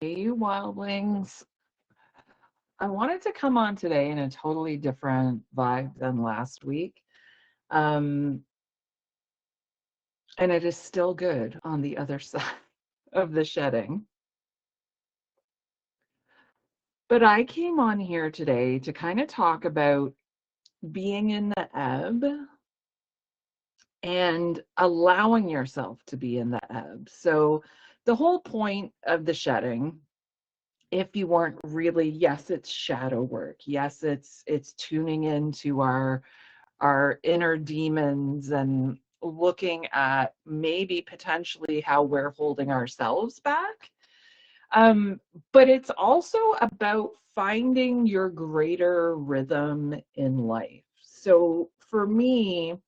Hey, you wildlings. I wanted to come on today in a totally different vibe than last week. Um, and it is still good on the other side of the shedding. But I came on here today to kind of talk about being in the ebb and allowing yourself to be in the ebb. So, the whole point of the shedding, if you weren't really, yes, it's shadow work. Yes, it's tuning into our inner demons and looking at maybe potentially how we're holding ourselves back. Um, but it's also about finding your greater rhythm in life. So for me,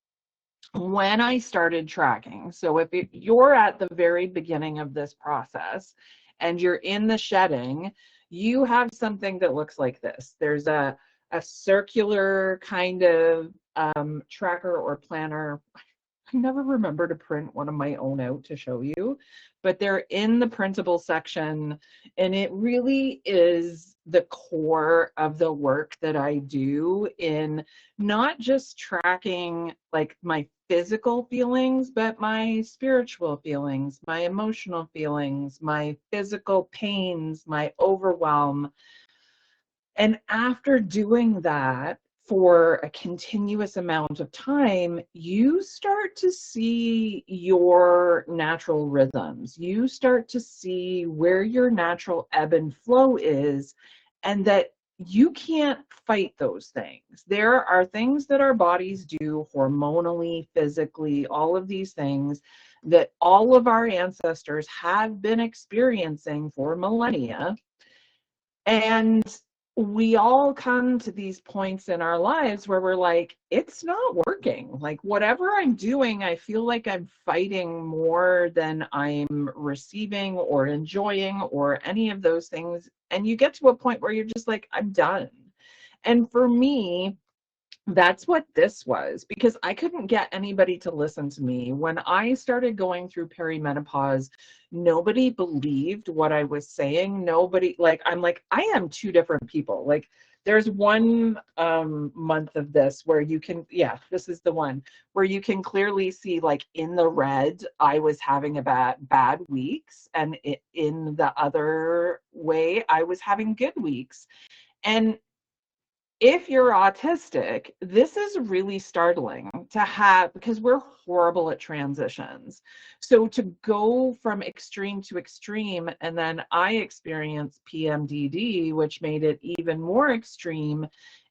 when I started tracking, so if you're at the very beginning of this process and you're in the shedding, you have something that looks like this. There's a circular kind of tracker or planner. I never remember to print one of my own out to show you, but they're in the printable section, and it really is the core of the work that I do in not just tracking like my physical feelings, but my spiritual feelings, my emotional feelings, my physical pains, my overwhelm. And after doing that for a continuous amount of time, you start to see your natural rhythms. You start to see where your natural ebb and flow is, and that you can't fight those things. There are things that our bodies do hormonally, physically, all of these things that all of our ancestors have been experiencing for millennia. And we all come to these points in our lives where we're like, it's not working. Like, whatever I'm doing, I feel like I'm fighting more than I'm receiving or enjoying or any of those things. And you get to a point where you're just like, I'm done. And for me, that's what this was, because I couldn't get anybody to listen to me. When I started going through perimenopause, nobody believed what I was saying. Nobody, like, I'm like, I am two different people. Like, there's one month of this where you can, yeah, this is the one where you can clearly see, like, in the red, I was having a bad weeks, and in the other way, I was having good weeks. And if you're autistic, this is really startling to have, because we're horrible at transitions. So to go from extreme to extreme, and then I experienced PMDD, which made it even more extreme.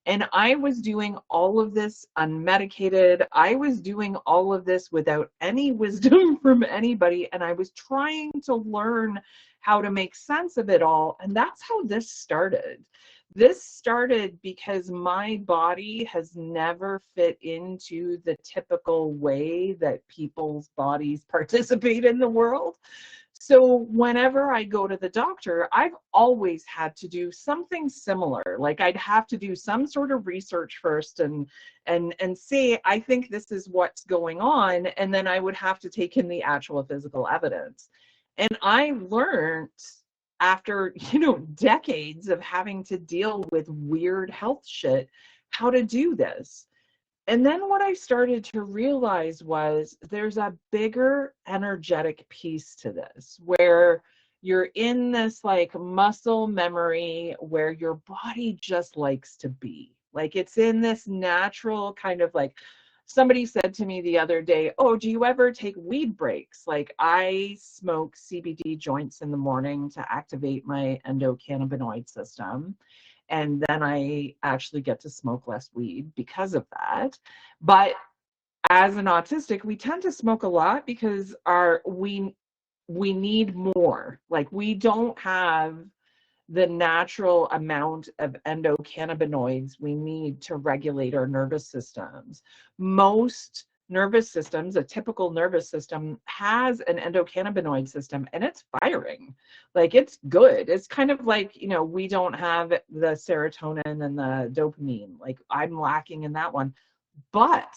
And I was doing all of this unmedicated. I was doing all of this without any wisdom from anybody. And I was trying to learn how to make sense of it all. And that's how this started. This started because my body has never fit into the typical way that people's bodies participate in the world. So whenever I go to the doctor, I've always had to do something similar. Like, I'd have to do some sort of research first and say, I think this is what's going on, and then I would have to take in the actual physical evidence. And I learned, after, decades of having to deal with weird health shit, how to do this. And then what I started to realize was there's a bigger energetic piece to this, where you're in this like muscle memory where your body just likes to be. Like, it's in this natural kind of like, somebody said to me the other day, oh, do you ever take weed breaks? Like, I smoke CBD joints in the morning to activate my endocannabinoid system, and then I actually get to smoke less weed because of that. But as an autistic, we tend to smoke a lot because we need more. Like, we don't have the natural amount of endocannabinoids we need to regulate our nervous systems. Most nervous systems, a typical nervous system, has an endocannabinoid system, and it's firing. Like, it's good. It's kind of like, we don't have the serotonin and the dopamine. Like, I'm lacking in that one. But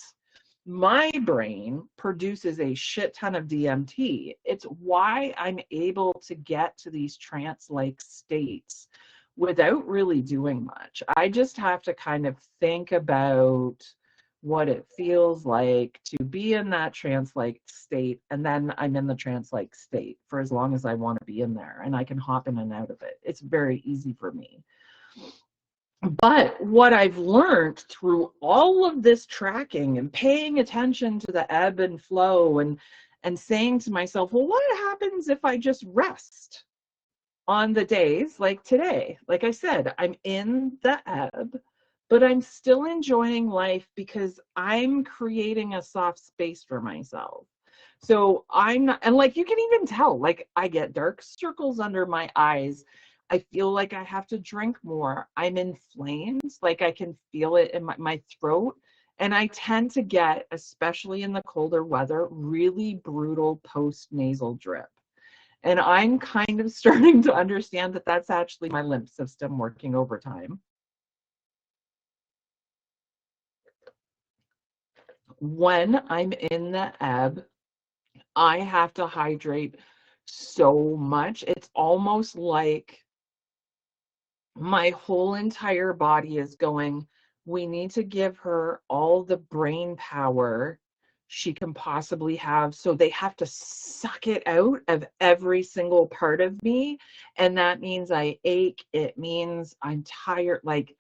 My brain produces a shit ton of DMT. It's why I'm able to get to these trance-like states without really doing much. I just have to kind of think about what it feels like to be in that trance-like state, and then I'm in the trance-like state for as long as I want to be in there, and I can hop in and out of it. It's very easy for me. But what I've learned through all of this tracking and paying attention to the ebb and flow, and saying to myself, well, what happens if I just rest on the days like today? Like I said, I'm in the ebb, but I'm still enjoying life because I'm creating a soft space for myself. So I'm not, and like you can even tell, like I get dark circles under my eyes. I feel like I have to drink more. I'm inflamed, like I can feel it in my throat. And I tend to get, especially in the colder weather, really brutal post nasal drip. And I'm kind of starting to understand that that's actually my lymph system working overtime. When I'm in the ebb, I have to hydrate so much. It's almost like my whole entire body is going, we need to give her all the brain power she can possibly have. So they have to suck it out of every single part of me. And that means I ache. It means I'm tired. Like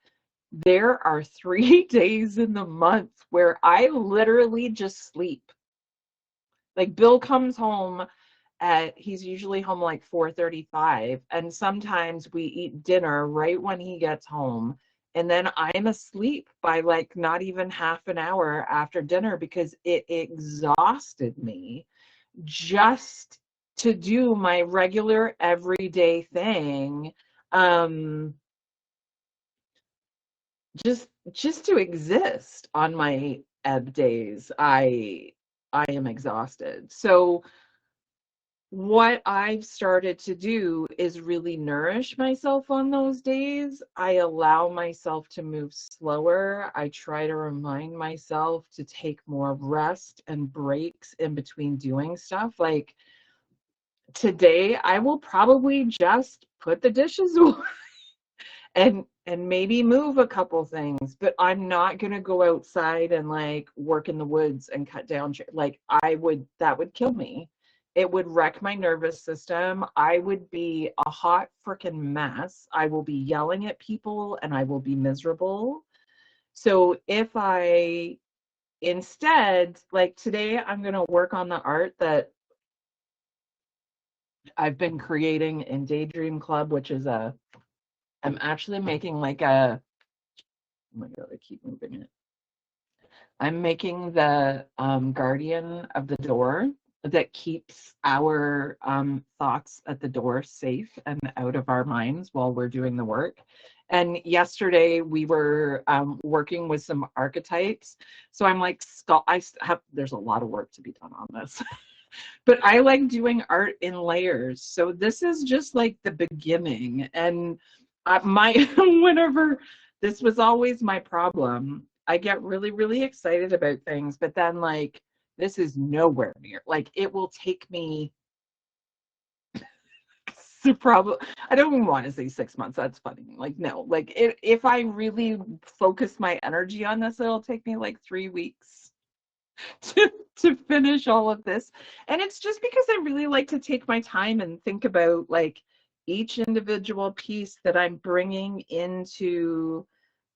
there are 3 days in the month where I literally just sleep. Like Bill comes home he's usually home like 4:35, and sometimes we eat dinner right when he gets home, and then I'm asleep by like not even half an hour after dinner because it exhausted me just to do my regular everyday thing. um just to exist on my ebb days. I am exhausted. So what I've started to do is really nourish myself on those days. I allow myself to move slower. I try to remind myself to take more rest and breaks in between doing stuff. Like today, I will probably just put the dishes away and maybe move a couple things, but I'm not going to go outside and like work in the woods and cut down like that would kill me. It would wreck my nervous system. I would be a hot freaking mess. I will be yelling at people and I will be miserable. So if I instead, like today, I'm going to work on the art that I've been creating in Daydream Club, which is I'm actually making like oh my God, I keep moving it. I'm making the guardian of the door that keeps our thoughts at the door safe and out of our minds while we're doing the work. And yesterday we were working with some archetypes. So I'm like, there's a lot of work to be done on this. But I like doing art in layers. So this is just like the beginning. And my whenever this was always my problem. I get really, really excited about things, but then like this is nowhere near. Like it will take me probably, I don't even want to say 6 months. That's funny. Like no, like if I really focus my energy on this, it'll take me like 3 weeks to finish all of this. And it's just because I really like to take my time and think about like each individual piece that I'm bringing into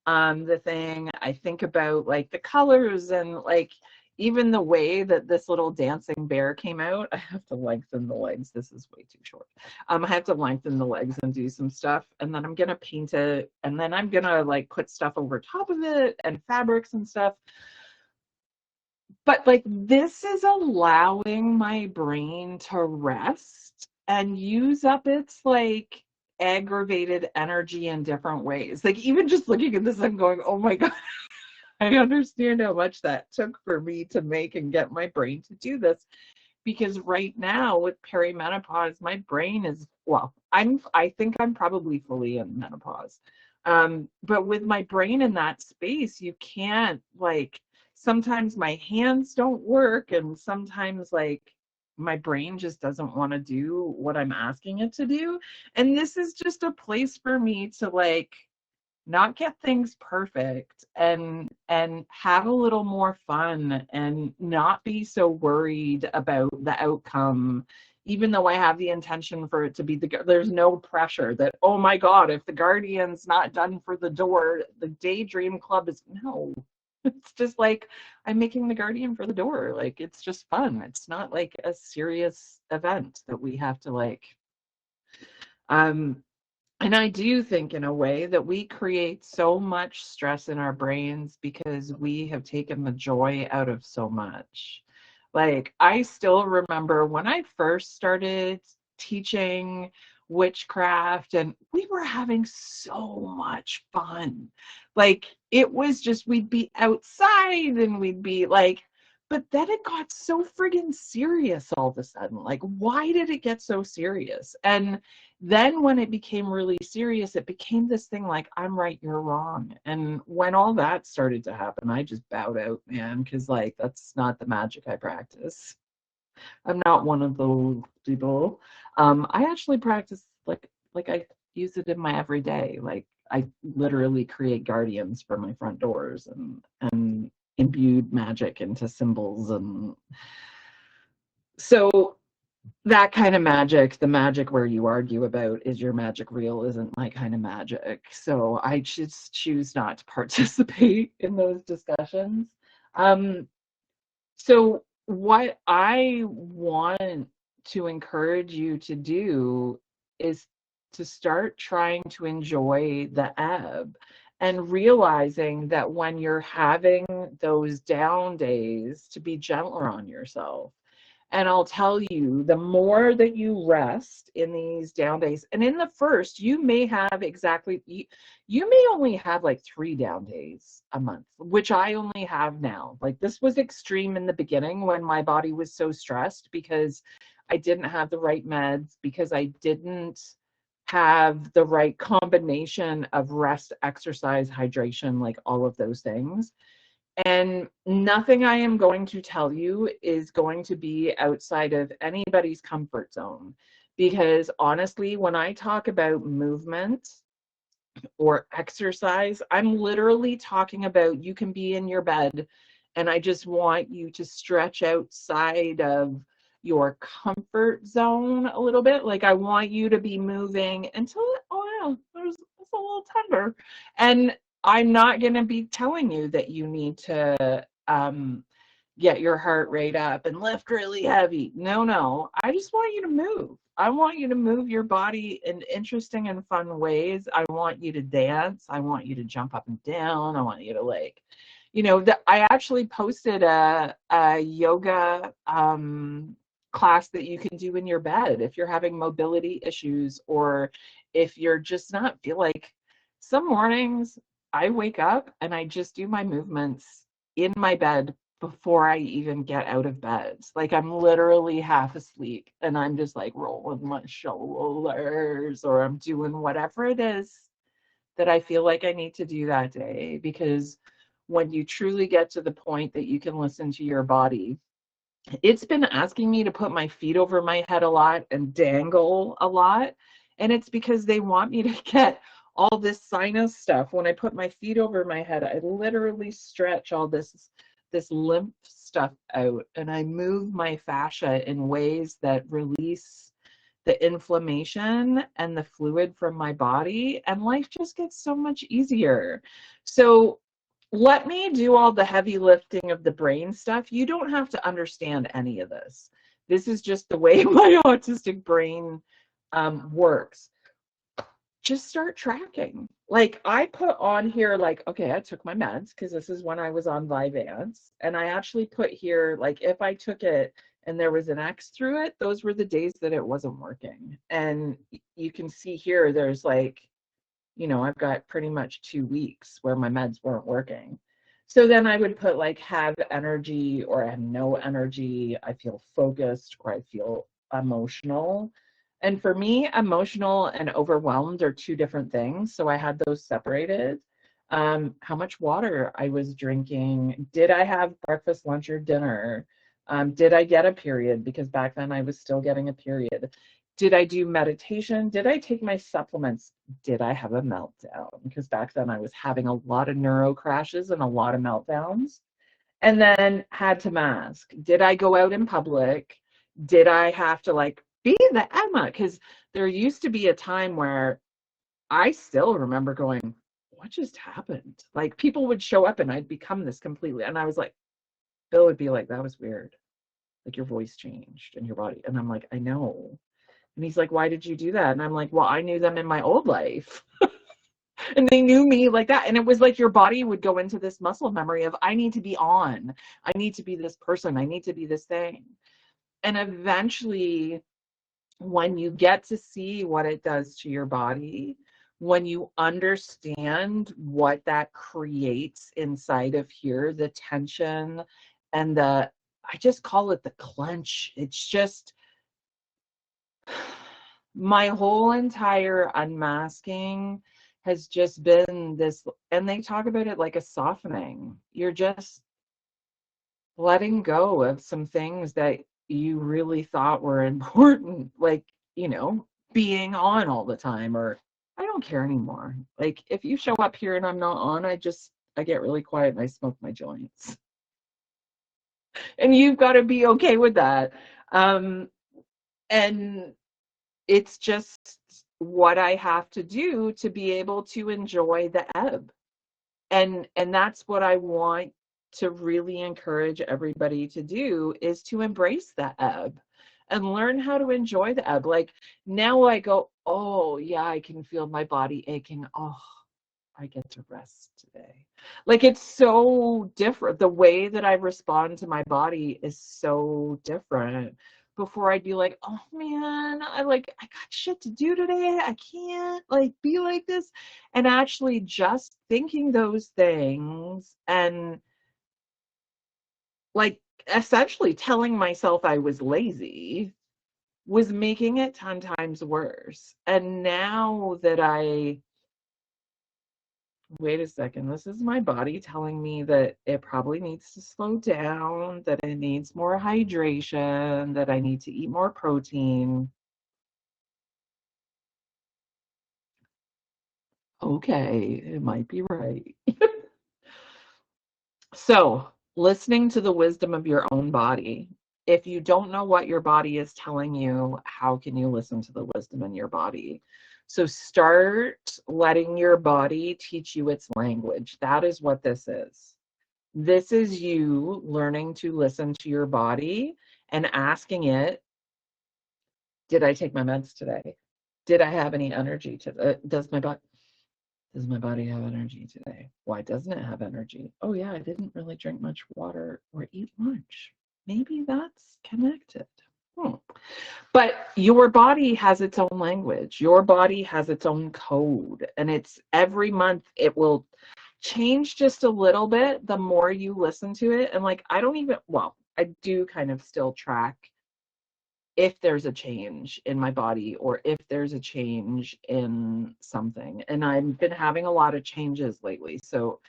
the thing. I think about like the colors and like even the way that this little dancing bear came out. I have to lengthen the legs. This is way too short. I have to lengthen the legs and do some stuff, and then I'm gonna paint it, and then I'm gonna like put stuff over top of it and fabrics and stuff. But like this is allowing my brain to rest and use up its like aggravated energy in different ways. Like even just looking at this, I'm going, oh my God, I understand how much that took for me to make and get my brain to do this. Because right now with perimenopause, my brain is, well, I think I'm probably fully in menopause. But with my brain in that space, you can't like sometimes my hands don't work, and sometimes like my brain just doesn't want to do what I'm asking it to do. And this is just a place for me to like not get things perfect and have a little more fun and not be so worried about the outcome, even though I have the intention for it to be there's no pressure that, oh my god, if the guardian's not done for the door, the daydream club is no. It's just like I'm making the guardian for the door. Like it's just fun. It's not like a serious event that we have to like um and I do think, in a way, that we create so much stress in our brains because we have taken the joy out of so much. Like, I still remember when I first started teaching witchcraft, and we were having so much fun. Like, it was just, we'd be outside and we'd be like, but then it got so friggin' serious all of a sudden. Like, why did it get so serious? And then when it became really serious, it became this thing like, I'm right, you're wrong. And when all that started to happen, I just bowed out, man, because like that's not the magic I practice. I'm not one of those people. I actually practice like I use it in my everyday. Like I literally create guardians for my front doors and imbued magic into symbols. And so that kind of magic, the magic where you argue about is your magic real, isn't my kind of magic. So I just choose not to participate in those discussions. Um, so what I want to encourage you to do is to start trying to enjoy the ebb and realizing that when you're having those down days, to be gentler on yourself. And I'll tell you, the more that you rest in these down days, and in the first, you may have you may only have like 3 down days a month, which I only have now. Like this was extreme in the beginning when my body was so stressed because I didn't have the right meds, because I didn't have the right combination of rest, exercise, hydration, like all of those things. And nothing I am going to tell you is going to be outside of anybody's comfort zone. Because honestly, when I talk about movement or exercise, I'm literally talking about you can be in your bed and I just want you to stretch outside of your comfort zone a little bit. Like I want you to be moving until, oh yeah, it's a little tender. And I'm not going to be telling you that you need to get your heart rate up and lift really heavy. No, no. I just want you to move. I want you to move your body in interesting and fun ways. I want you to dance. I want you to jump up and down. I want you to like, I actually posted a yoga class that you can do in your bed if you're having mobility issues, or if you're just not feel like some mornings I wake up and I just do my movements in my bed before I even get out of bed. Like I'm literally half asleep and I'm just like rolling my shoulders, or I'm doing whatever it is that I feel like I need to do that day. Because when you truly get to the point that you can listen to your body, it's been asking me to put my feet over my head a lot and dangle a lot. And it's because they want me to get all this sinus stuff. When I put my feet over my head, I literally stretch all this lymph stuff out and I move my fascia in ways that release the inflammation and the fluid from my body, and life just gets so much easier. So let me do all the heavy lifting of the brain stuff. You don't have to understand any of this. This is just the way my autistic brain works. Just start tracking. Like I put on here, like, okay, I took my meds because this is when I was on Vyvanse. And I actually put here, like, if I took it and there was an X through it, those were the days that it wasn't working. And you can see here, there's like, I've got pretty much 2 weeks where my meds weren't working. So then I would put like have energy, or I have no energy, I feel focused, or I feel emotional. And for me, emotional and overwhelmed are 2 different things. So I had those separated. how much water I was drinking. Did I have breakfast, lunch, or dinner? Did I get a period? Because back then I was still getting a period. Did I do meditation? Did I take my supplements? Did I have a meltdown? Because back then I was having a lot of neuro crashes and a lot of meltdowns. And then had to mask. Did I go out in public? Did I have to like be the Emma? Because there used to be a time where I still remember going, what just happened? Like people would show up and I'd become this completely. And I was like, Bill would be like, that was weird. Like your voice changed and your body. And I'm like, I know. And he's like, why did you do that? And I'm like, well, I knew them in my old life. And they knew me like that. And it was like your body would go into this muscle memory of, I need to be on. I need to be this person. I need to be this thing. And eventually, when you get to see what it does to your body, when you understand what that creates inside of here, the tension and I just call it the clench. It's just my whole entire unmasking has just been this, and they talk about it like a softening. You're just letting go of some things that you really thought were important, like, being on all the time, or I don't care anymore. Like, if you show up here and I'm not on, I get really quiet and I smoke my joints. And you've got to be okay with that. And it's just what I have to do to be able to enjoy the ebb. And that's what I want to really encourage everybody to do, is to embrace the ebb and learn how to enjoy the ebb. Like now I go, oh yeah, I can feel my body aching. Oh, I get to rest today. Like it's so different. The way that I respond to my body is so different. Before I'd be like, oh man, I got shit to do today. I can't like be like this. And actually just thinking those things and like essentially telling myself I was lazy was making it 10 times worse. And now that wait a second, this is my body telling me that it probably needs to slow down, that it needs more hydration, that I need to eat more protein. Okay, it might be right. So, listening to the wisdom of your own body. If you don't know what your body is telling you, how can you listen to the wisdom in your body? So, start letting your body teach you its language. That is what this is. This is you learning to listen to your body and asking it, did I take my meds today? Did I have any energy does my body have energy today? Why doesn't it have energy? Oh yeah, I didn't really drink much water or eat lunch. Maybe that's connected. Hmm. But your body has its own language. Your body has its own code. And it's every month it will change just a little bit the more you listen to it. And like, I do kind of still track if there's a change in my body or if there's a change in something. And I've been having a lot of changes lately. So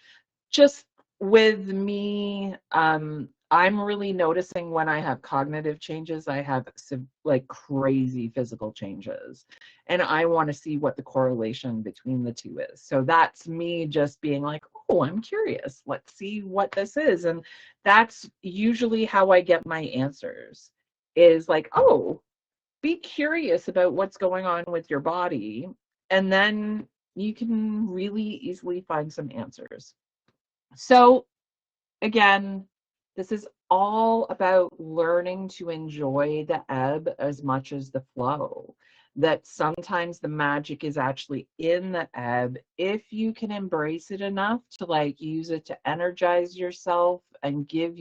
just with me, I'm really noticing when I have cognitive changes, I have like crazy physical changes. And I want to see what the correlation between the two is. So that's me just being like, oh, I'm curious. Let's see what this is. And that's usually how I get my answers, is like, oh, be curious about what's going on with your body. And then you can really easily find some answers. So again, this is all about learning to enjoy the ebb as much as the flow. That sometimes the magic is actually in the ebb if you can embrace it enough to like use it to energize yourself and give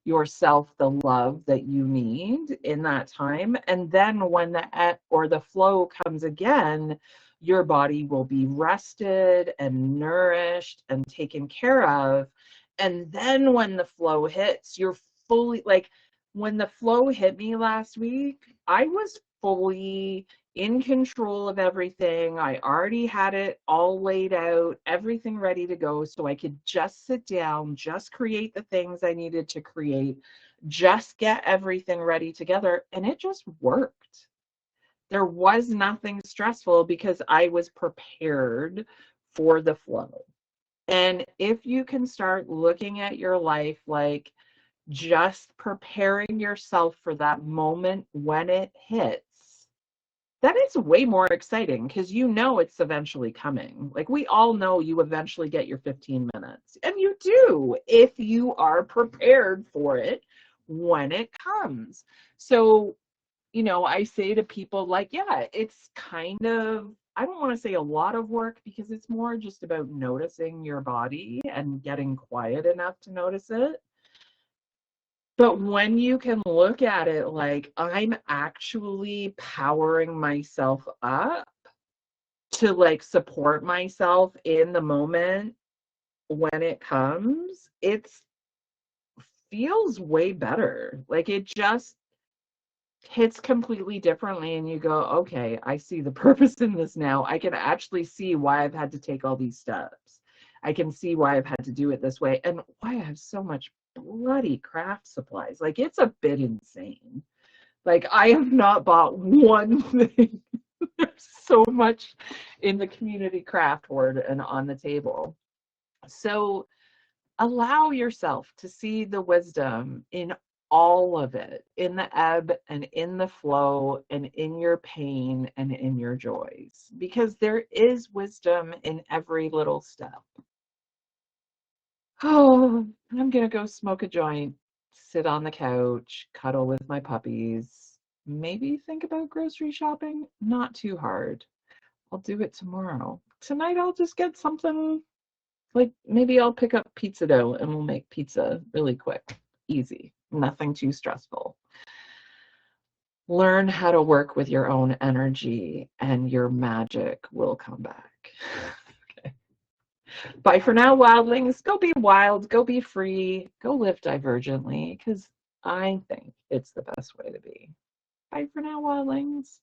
yourself the love that you need in that time. And then when the ebb or the flow comes again, your body will be rested and nourished and taken care of. And then when the flow hits, you're fully like, when the flow hit me last week, I was fully in control of everything. I already had it all laid out, everything ready to go. So I could just sit down, just create the things I needed to create, just get everything ready together. And it just worked. There was nothing stressful because I was prepared for the flow. And if you can start looking at your life like just preparing yourself for that moment when it hits, that is way more exciting because you know it's eventually coming. Like we all know you eventually get your 15 minutes, and you do if you are prepared for it when it comes. So, I say to people, like, yeah, it's kind of, I don't want to say a lot of work because it's more just about noticing your body and getting quiet enough to notice it. But when you can look at it like I'm actually powering myself up to like support myself in the moment when it comes, it feels way better. Like it just hits completely differently and you go, okay, I see the purpose in this now. I can actually see why I've had to take all these steps. I can see why I've had to do it this way and why I have so much bloody craft supplies. Like it's a bit insane. Like I have not bought one thing. There's so much in the community craft hoard and on the table. So allow yourself to see the wisdom in all of it, in the ebb and in the flow and in your pain and in your joys, because there is wisdom in every little step. Oh, I'm going to go smoke a joint, sit on the couch, cuddle with my puppies, maybe think about grocery shopping. Not too hard. I'll do it tomorrow. Tonight, I'll just get something. Like maybe I'll pick up pizza dough and we'll make pizza really quick, easy, nothing too stressful. Learn how to work with your own energy and your magic will come back. Okay. Bye for now, wildlings. Go be wild, go be free, go live divergently because I think it's the best way to be. Bye for now, wildlings.